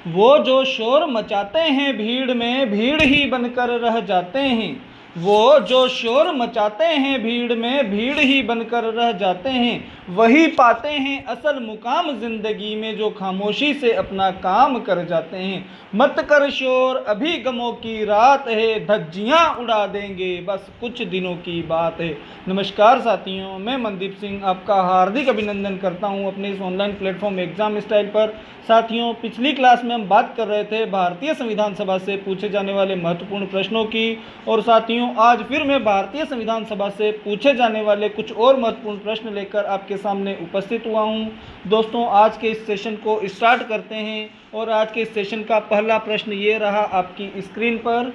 वो जो शोर मचाते हैं भीड़ में, भीड़ ही बनकर रह जाते हैं। वो जो शोर मचाते हैं भीड़ में, भीड़ ही बनकर रह जाते हैं। वही पाते हैं असल मुकाम जिंदगी में, जो खामोशी से अपना काम कर जाते हैं। मत कर शोर अभी गमों की रात है, धज्जियां उड़ा देंगे बस कुछ दिनों की बात है। नमस्कार साथियों, मैं मनदीप सिंह आपका हार्दिक अभिनंदन करता हूं अपने इस ऑनलाइन प्लेटफॉर्म एग्जाम स्टाइल पर। साथियों, पिछली क्लास में हम बात कर रहे थे भारतीय संविधान सभा से पूछे जाने वाले महत्वपूर्ण प्रश्नों की, और साथियों आज फिर मैं भारतीय संविधान सभा से पूछे जाने वाले कुछ और महत्वपूर्ण प्रश्न लेकर आपके सामने उपस्थित हुआ हूं। दोस्तों, आज के इस सेशन को स्टार्ट करते हैं, और आज के इस सेशन का पहला प्रश्न ये रहा आपकी स्क्रीन पर।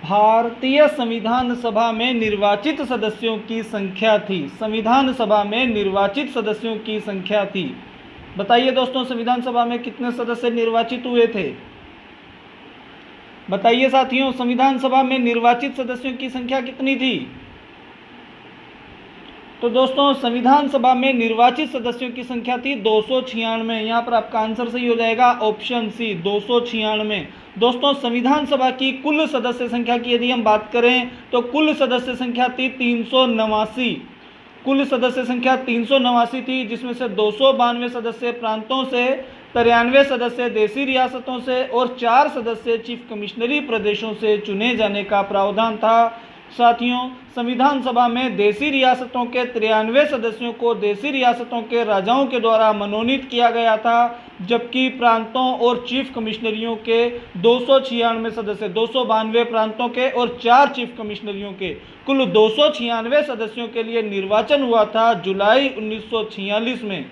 भारतीय संविधान सभा में निर्वाचित सदस्यों की संख्या थी। संविधान सभा में निर्वाचित सदस्यों की संख्या थी। बताइए दोस्तों, संविधान सभा में कितने सदस्य निर्वाचित हुए थे? बताइए साथियों, संविधान सभा में निर्वाचित सदस्यों की संख्या कितनी थी? तो दोस्तों, संविधान सभा में निर्वाचित सदस्यों की संख्या थी 296। यहाँ पर आपका आंसर सही हो जाएगा ऑप्शन सी, 296। दोस्तों, संविधान सभा की कुल सदस्य संख्या की यदि हम बात करें तो कुल सदस्य संख्या थी 389। कुल सदस्य संख्या 389 थी, जिसमें से 292 सदस्य प्रांतों से, 93 सदस्य देशी रियासतों से और 4 सदस्य चीफ कमिश्नरी प्रदेशों से चुने जाने का प्रावधान था। साथियों, संविधान सभा में देशी रियासतों के 93 सदस्यों को देशी रियासतों के राजाओं के द्वारा मनोनीत किया गया था, जबकि प्रांतों और चीफ कमिश्नरियों के 296 सदस्य, 292 प्रांतों के और 4 चीफ कमिश्नरियों के कुल 296 सदस्यों के लिए निर्वाचन हुआ था जुलाई 1946 में।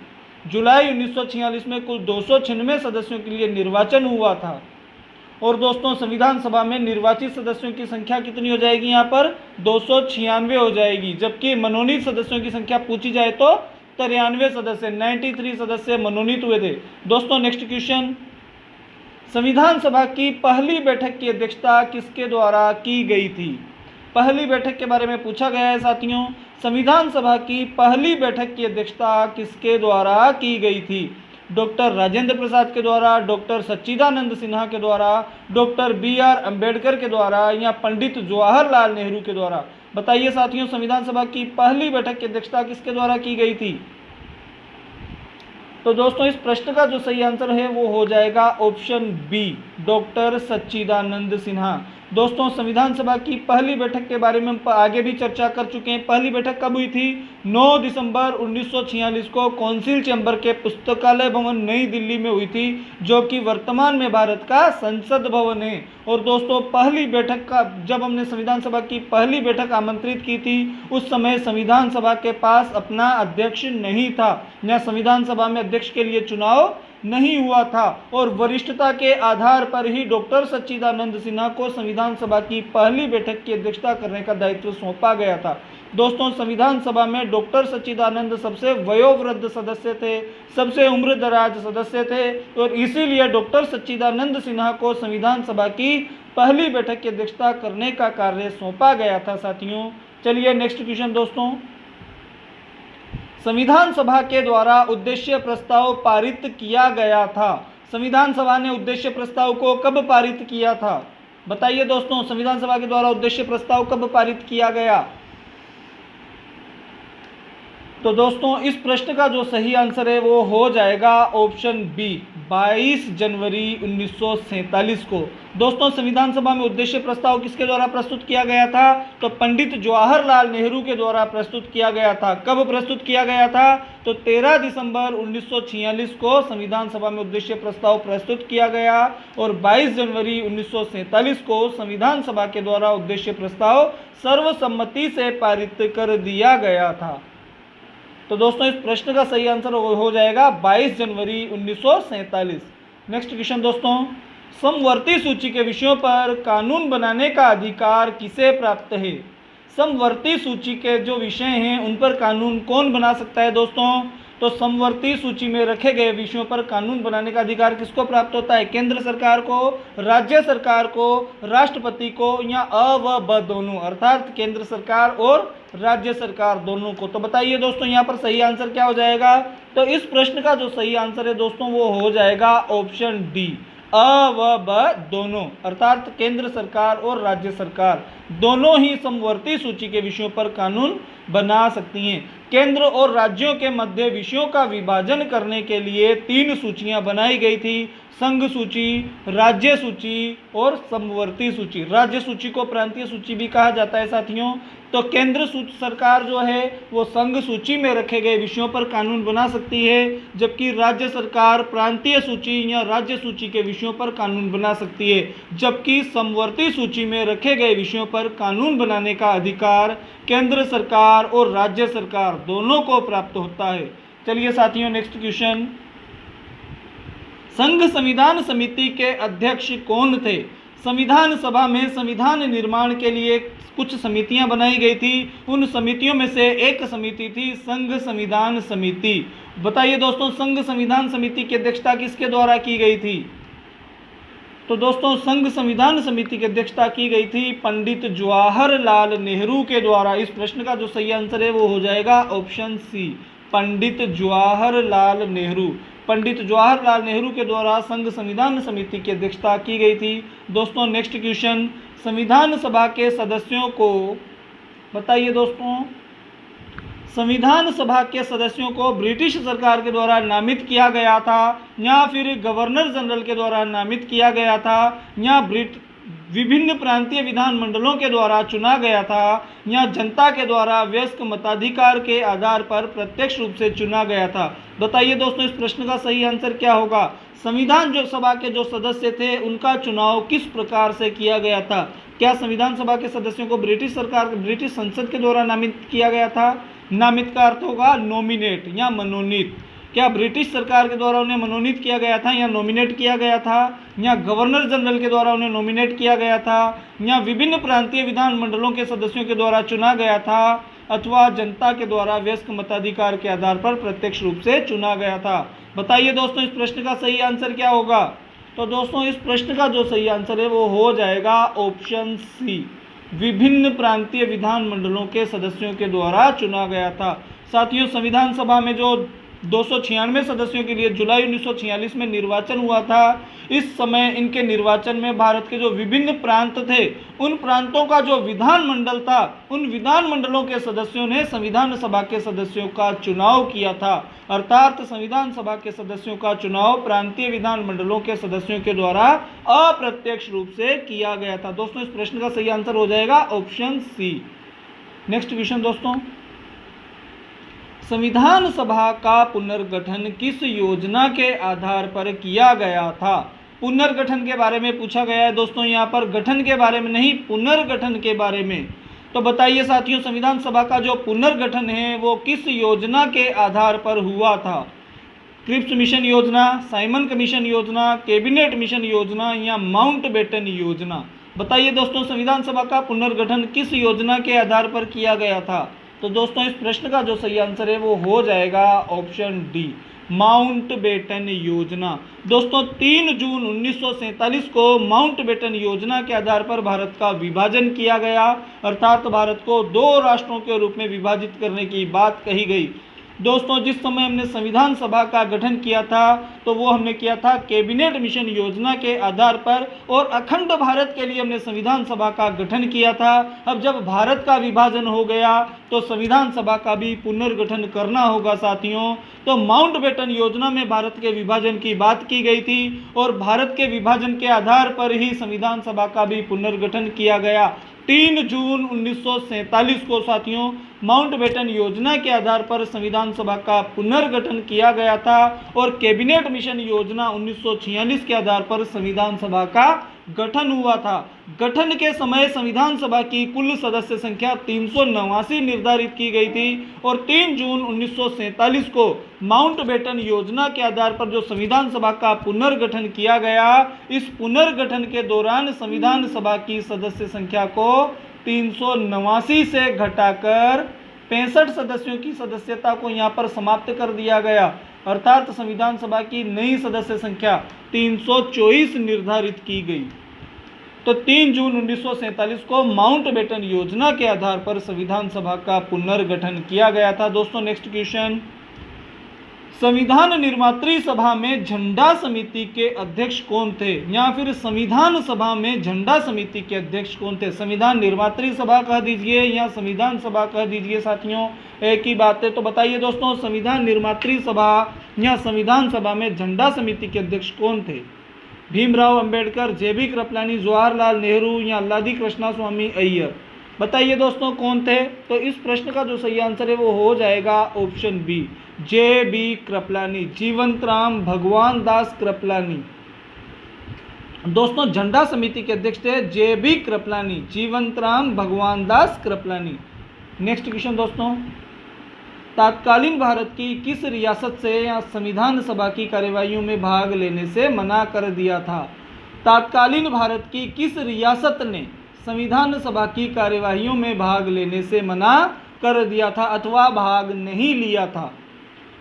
जुलाई 1946 में कुल 296 सदस्यों के लिए निर्वाचन हुआ था। और दोस्तों, संविधान सभा में निर्वाचित सदस्यों की संख्या कितनी हो जाएगी? यहाँ पर 296 हो जाएगी, जबकि मनोनीत सदस्यों की संख्या पूछी जाए तो 93 सदस्य, 93 सदस्य मनोनीत हुए थे। दोस्तों, नेक्स्ट क्वेश्चन, संविधान सभा की पहली बैठक की अध्यक्षता किसके द्वारा की गई थी? पहली बैठक के बारे में पूछा गया है साथियों। संविधान सभा की पहली बैठक की अध्यक्षता किसके द्वारा की गई थी? डॉक्टर राजेंद्र प्रसाद के द्वारा, डॉक्टर सच्चिदानंद सिन्हा के द्वारा, डॉक्टर BR अम्बेडकर के द्वारा, या पंडित जवाहरलाल नेहरू के द्वारा? बताइए साथियों, संविधान सभा की पहली बैठक की अध्यक्षता किसके द्वारा की गई थी? तो दोस्तों, इस प्रश्न का जो सही आंसर है वो हो जाएगा ऑप्शन बी, डॉक्टर सच्चिदानंद सिन्हा। दोस्तों, संविधान सभा की पहली बैठक के बारे में हम आगे भी चर्चा कर चुके हैं। पहली बैठक कब हुई थी? 9 दिसंबर 1946 को कौंसिल चैम्बर के पुस्तकालय भवन नई दिल्ली में हुई थी, जो कि वर्तमान में भारत का संसद भवन है। और दोस्तों, पहली बैठक का जब हमने संविधान सभा की पहली बैठक आमंत्रित की थी, उस समय संविधान सभा के पास अपना अध्यक्ष नहीं था, या संविधान सभा में अध्यक्ष के लिए चुनाव नहीं हुआ था, और वरिष्ठता के आधार पर ही डॉक्टर सच्चिदानंद सिन्हा को संविधान सभा की पहली बैठक की अध्यक्षता करने का दायित्व सौंपा गया था। दोस्तों, संविधान सभा में डॉक्टर सच्चिदानंद सबसे वयोवृद्ध सदस्य थे, सबसे उम्रदराज सदस्य थे, और इसीलिए डॉक्टर सच्चिदानंद सिन्हा को संविधान सभा की पहली बैठक की अध्यक्षता करने का कार्य सौंपा गया था। साथियों, चलिए नेक्स्ट क्वेश्चन। दोस्तों, संविधान सभा के द्वारा उद्देश्य प्रस्ताव पारित किया गया था। संविधान सभा ने उद्देश्य प्रस्ताव को कब पारित किया था? बताइए दोस्तों, संविधान सभा के द्वारा उद्देश्य प्रस्ताव कब पारित किया गया? तो दोस्तों, इस प्रश्न का जो सही आंसर है वो हो जाएगा ऑप्शन बी, 22 जनवरी 1947 को। दोस्तों, संविधान सभा में उद्देश्य प्रस्ताव किसके द्वारा प्रस्तुत किया गया था? तो पंडित जवाहरलाल नेहरू के द्वारा प्रस्तुत किया गया था। कब प्रस्तुत किया गया था? तो 13 दिसंबर 1946 को संविधान सभा में उद्देश्य प्रस्ताव प्रस्तुत किया गया, और 22 जनवरी 1947 को संविधान सभा के द्वारा उद्देश्य प्रस्ताव सर्वसम्मति से पारित कर दिया गया था। तो दोस्तों, इस प्रश्न का सही आंसर हो जाएगा 22 जनवरी 1947। नेक्स्ट क्वेश्चन दोस्तों, समवर्ती सूची के विषयों पर कानून बनाने का अधिकार किसे प्राप्त है? समवर्ती सूची के जो विषय हैं उन पर कानून कौन बना सकता है दोस्तों? तो समवर्ती सूची में रखे गए विषयों पर कानून बनाने का अधिकार किसको प्राप्त होता है? केंद्र सरकार को, राज्य सरकार को, राष्ट्रपति को, या अ व ब दोनों, अर्थात केंद्र सरकार और राज्य सरकार दोनों को। तो बताइए दोस्तों यहाँ पर सही आंसर क्या हो जाएगा? तो इस प्रश्न का जो सही आंसर है दोस्तों वो हो जाएगा ऑप्शन डी, अ व ब दोनों, अर्थात केंद्र सरकार और राज्य सरकार दोनों ही समवर्ती सूची के विषयों पर कानून बना सकती हैं। केंद्र और राज्यों के मध्य विषयों का विभाजन करने के लिए 3 सूचियां बनाई गई थी, संघ सूची, राज्य सूची और समवर्ती सूची। राज्य सूची को प्रांतीय सूची भी कहा जाता है साथियों। तो केंद्र सरकार जो है वो संघ सूची में रखे गए विषयों पर कानून बना सकती है, जबकि राज्य सरकार प्रांतीय सूची या राज्य सूची के विषयों पर कानून बना सकती है। जबकि समवर्ती सूची में रखे गए विषयों पर कानून बनाने का अधिकार केंद्र सरकार और राज्य सरकार दोनों को प्राप्त होता है। चलिए साथियों नेक्स्ट क्वेश्चन, संघ संविधान समिति के अध्यक्ष कौन थे? संविधान सभा में संविधान निर्माण के लिए कुछ समितियां बनाई गई थी, उन समितियों में से एक समिति थी संघ संविधान समिति। बताइए दोस्तों संघ संविधान समिति की अध्यक्षता किसके द्वारा की गई थी? तो दोस्तों संघ संविधान समिति की अध्यक्षता की गई थी पंडित जवाहरलाल नेहरू के द्वारा। इस प्रश्न का जो सही आंसर है वो हो जाएगा ऑप्शन सी, पंडित जवाहरलाल नेहरू। पंडित जवाहरलाल नेहरू के द्वारा संघ संविधान समिति की अध्यक्षता की गई थी। दोस्तों नेक्स्ट क्वेश्चन, संविधान सभा के सदस्यों को, बताइए दोस्तों, संविधान सभा के सदस्यों को ब्रिटिश सरकार के द्वारा नामित किया गया था या फिर गवर्नर जनरल के द्वारा नामित किया गया था या विभिन्न प्रांतीय विधानमंडलों के द्वारा चुना गया था या जनता के द्वारा वयस्क मताधिकार के आधार पर प्रत्यक्ष रूप से चुना गया था? बताइए दोस्तों इस प्रश्न का सही आंसर क्या होगा? संविधान जो सभा के जो सदस्य थे उनका चुनाव किस प्रकार से किया गया था? क्या संविधान सभा के सदस्यों को ब्रिटिश संसद के द्वारा नामित किया गया था? नामित का अर्थ होगा नॉमिनेट या मनोनीत। क्या ब्रिटिश सरकार के द्वारा उन्हें मनोनीत किया गया था या नॉमिनेट किया गया था, या गवर्नर जनरल के द्वारा उन्हें नॉमिनेट किया गया था, या विभिन्न प्रांतीय विधानमंडलों के सदस्यों के द्वारा चुना गया था, अथवा जनता के द्वारा वयस्क मताधिकार के आधार पर प्रत्यक्ष रूप से चुना गया था? बताइए दोस्तों इस प्रश्न का सही आंसर क्या होगा? तो दोस्तों इस प्रश्न का जो सही आंसर है वो हो जाएगा ऑप्शन सी, विभिन्न प्रांतीय विधानमंडलों के सदस्यों के द्वारा चुना गया था। साथियों संविधान सभा में जो 296 सदस्यों के लिए जुलाई 1946 में निर्वाचन हुआ था, इस समय इनके निर्वाचन में भारत के जो विभिन्न प्रांत थे उन प्रांतों का जो विधानमंडल था उन विधानमंडलों के सदस्यों ने संविधान सभा के सदस्यों का चुनाव किया था। अर्थात संविधान सभा के सदस्यों का चुनाव प्रांतीय विधानमंडलों के सदस्यों के द्वारा अप्रत्यक्ष रूप से किया गया था। दोस्तों इस प्रश्न का सही आंसर हो जाएगा ऑप्शन सी। नेक्स्ट क्वेश्चन दोस्तों, संविधान सभा का पुनर्गठन किस योजना के आधार पर किया गया था? पुनर्गठन के बारे में पूछा गया है दोस्तों, यहाँ पर गठन के बारे में नहीं, पुनर्गठन के बारे में। तो बताइए साथियों संविधान सभा का जो पुनर्गठन है वो किस योजना के आधार पर हुआ था? क्रिप्स मिशन योजना, साइमन कमीशन योजना, कैबिनेट मिशन योजना या माउंटबेटन योजना? बताइए दोस्तों संविधान सभा का पुनर्गठन किस योजना के आधार पर किया गया था? तो दोस्तों इस प्रश्न का जो सही आंसर है वो हो जाएगा ऑप्शन डी, माउंटबेटन योजना। दोस्तों 3 जून 1947 को माउंटबेटन योजना के आधार पर भारत का विभाजन किया गया, अर्थात भारत को 2 राष्ट्रों के रूप में विभाजित करने की बात कही गई। दोस्तों जिस समय हमने संविधान सभा का गठन किया था तो वो हमने किया था कैबिनेट मिशन योजना के आधार पर, और अखंड भारत के लिए हमने संविधान सभा का गठन किया था। अब जब भारत का विभाजन हो गया तो संविधान सभा का भी पुनर्गठन करना होगा साथियों। तो माउंटबेटन योजना में भारत के विभाजन की बात की गई थी और भारत के विभाजन के आधार पर ही संविधान सभा का भी पुनर्गठन किया गया। 3 जून 1947 को साथियों माउंटबेटन योजना के आधार पर संविधान सभा का पुनर्गठन किया गया था, और कैबिनेट मिशन योजना 1946 के आधार पर संविधान सभा का गठन हुआ था। गठन के समय संविधान सभा की कुल सदस्य संख्या 389 निर्धारित की गई थी, और 3 जून 1947 को माउंटबेटन योजना के आधार पर जो संविधान सभा का पुनर्गठन किया गया, इस पुनर्गठन के दौरान संविधान सभा की सदस्य संख्या को 389 से घटाकर 65 सदस्यों की सदस्यता को यहाँ पर समाप्त कर दिया गया, अर्थात संविधान सभा की नई सदस्य संख्या 324 निर्धारित की गई। तो 3 जून 1947 को माउंटबेटन योजना के आधार पर संविधान सभा का पुनर्गठन किया गया था। दोस्तों नेक्स्ट क्वेश्चन, संविधान निर्मात्री सभा में झंडा समिति के अध्यक्ष कौन थे, या फिर संविधान सभा में झंडा समिति के अध्यक्ष कौन थे? संविधान निर्मात्री सभा कह दीजिए या संविधान सभा कह दीजिए साथियों, एक ही बात है। तो बताइए दोस्तों, संविधान निर्मात्री सभा या संविधान सभा में झंडा समिति के अध्यक्ष कौन थे? भीमराव अंबेडकर, जेबी कृपलानी, जवाहरलाल नेहरू या लादी कृष्णस्वामी अय्यर? बताइए दोस्तों कौन थे? तो इस प्रश्न का जो सही आंसर है वो हो जाएगा ऑप्शन बी, जेबी कृपलानी, जीवंतराम भगवान दास कृपलानी। दोस्तों झंडा समिति के अध्यक्ष थे जेबी कृपलानी, जीवंतराम भगवान दास कृपलानी। नेक्स्ट क्वेश्चन दोस्तों, तत्कालीन भारत की किस रियासत से या संविधान सभा की कार्यवाहियों में भाग लेने से मना कर दिया था? तत्कालीन भारत की किस रियासत ने संविधान सभा की कार्यवाहियों में भाग लेने से मना कर दिया था अथवा भाग नहीं लिया था?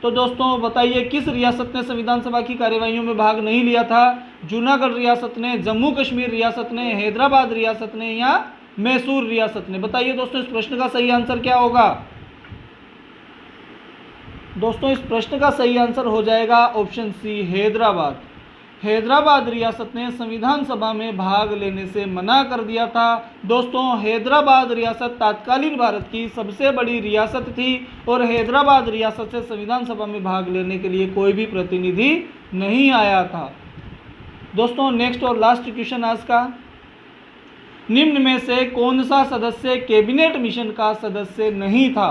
तो दोस्तों बताइए किस रियासत ने संविधान सभा की कार्यवाहियों में भाग नहीं लिया था? जूनागढ़ रियासत ने, जम्मू कश्मीर रियासत ने, हैदराबाद रियासत ने या मैसूर रियासत ने? बताइए दोस्तों इस प्रश्न का सही आंसर क्या होगा? दोस्तों इस प्रश्न का सही आंसर हो जाएगा ऑप्शन सी, हैदराबाद। हैदराबाद रियासत ने संविधान सभा में भाग लेने से मना कर दिया था। दोस्तों हैदराबाद रियासत तत्कालीन भारत की सबसे बड़ी रियासत थी और हैदराबाद रियासत से संविधान सभा में भाग लेने के लिए कोई भी प्रतिनिधि नहीं आया था। दोस्तों नेक्स्ट और लास्ट क्वेश्चन आज का, निम्न में से कौन सा सदस्य कैबिनेट मिशन का सदस्य नहीं था?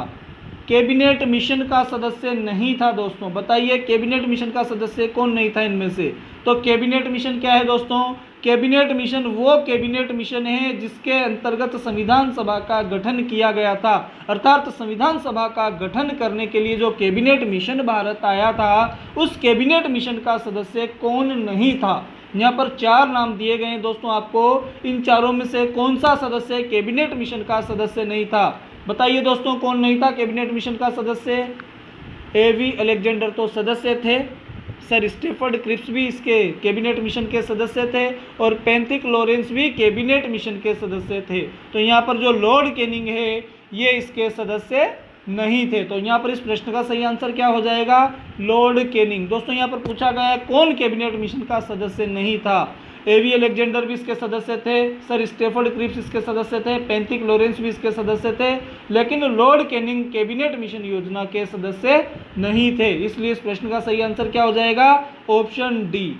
कैबिनेट मिशन का सदस्य नहीं था दोस्तों, बताइए कैबिनेट मिशन का सदस्य कौन नहीं था इनमें से? तो कैबिनेट मिशन क्या है दोस्तों? कैबिनेट मिशन वो कैबिनेट मिशन है जिसके अंतर्गत संविधान सभा का गठन किया गया था, अर्थात संविधान सभा का गठन करने के लिए जो कैबिनेट मिशन भारत आया था उस कैबिनेट मिशन का सदस्य कौन नहीं था? यहाँ पर 4 नाम दिए गए हैं दोस्तों आपको, इन चारों में से कौन सा सदस्य कैबिनेट मिशन का सदस्य नहीं था? बताइए दोस्तों कौन नहीं था कैबिनेट मिशन का सदस्य? एवी अलेक्जेंडर तो सदस्य थे, सर स्टेफर्ड क्रिप्स भी इसके कैबिनेट मिशन के सदस्य थे और पेंथिक लॉरेंस भी कैबिनेट मिशन के सदस्य थे। तो यहाँ पर जो लॉर्ड कैनिंग है ये इसके सदस्य नहीं थे। तो यहाँ पर इस प्रश्न का सही आंसर क्या हो जाएगा? Lord Canning. दोस्तों यहाँ पर पूछा गया है कौन कैबिनेट मिशन का सदस्य नहीं था? एवी अलेक्जेंडर भी इसके सदस्य थे, सर स्टेफर्ड क्रिप्स इसके सदस्य थे, पेंथिक लॉरेंस भी इसके सदस्य थे, लेकिन लॉर्ड कैनिंग कैबिनेट मिशन योजना के सदस्य नहीं थे। इसलिए इस प्रश्न का सही आंसर क्या हो जाएगा? Option D.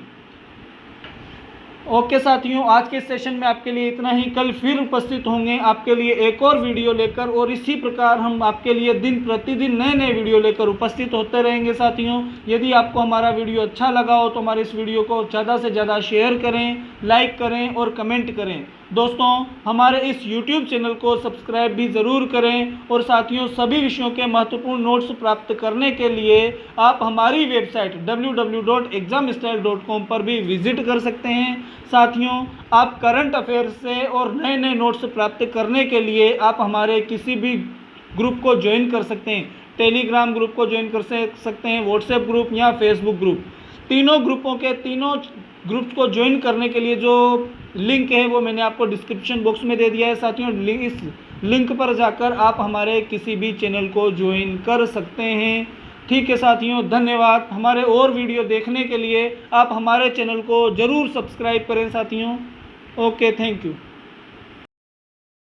ओके साथियों, आज के सेशन में आपके लिए इतना ही। कल फिर उपस्थित होंगे आपके लिए एक और वीडियो लेकर और इसी प्रकार हम आपके लिए दिन प्रतिदिन नए नए वीडियो लेकर उपस्थित होते रहेंगे साथियों। यदि आपको हमारा वीडियो अच्छा लगा हो तो हमारे इस वीडियो को ज़्यादा से ज़्यादा शेयर करें, लाइक करें और कमेंट करें। दोस्तों हमारे इस YouTube चैनल को सब्सक्राइब भी ज़रूर करें और साथियों सभी विषयों के महत्वपूर्ण नोट्स प्राप्त करने के लिए आप हमारी वेबसाइट www.examstyle.com पर भी विजिट कर सकते हैं। साथियों आप करंट अफेयर्स से और नए नए नोट्स प्राप्त करने के लिए आप हमारे किसी भी ग्रुप को ज्वाइन कर सकते हैं। टेलीग्राम ग्रुप को ज्वाइन कर सकते हैं, व्हाट्सएप ग्रुप या फेसबुक ग्रुप। तीनों ग्रुपों के तीनों ग्रुप्स को ज्वाइन करने के लिए जो लिंक है वो मैंने आपको डिस्क्रिप्शन बॉक्स में दे दिया है साथियों। इस लिंक पर जाकर आप हमारे किसी भी चैनल को ज्वाइन कर सकते हैं। ठीक है साथियों, धन्यवाद। हमारे और वीडियो देखने के लिए आप हमारे चैनल को ज़रूर सब्सक्राइब करें साथियों। Okay, thank you.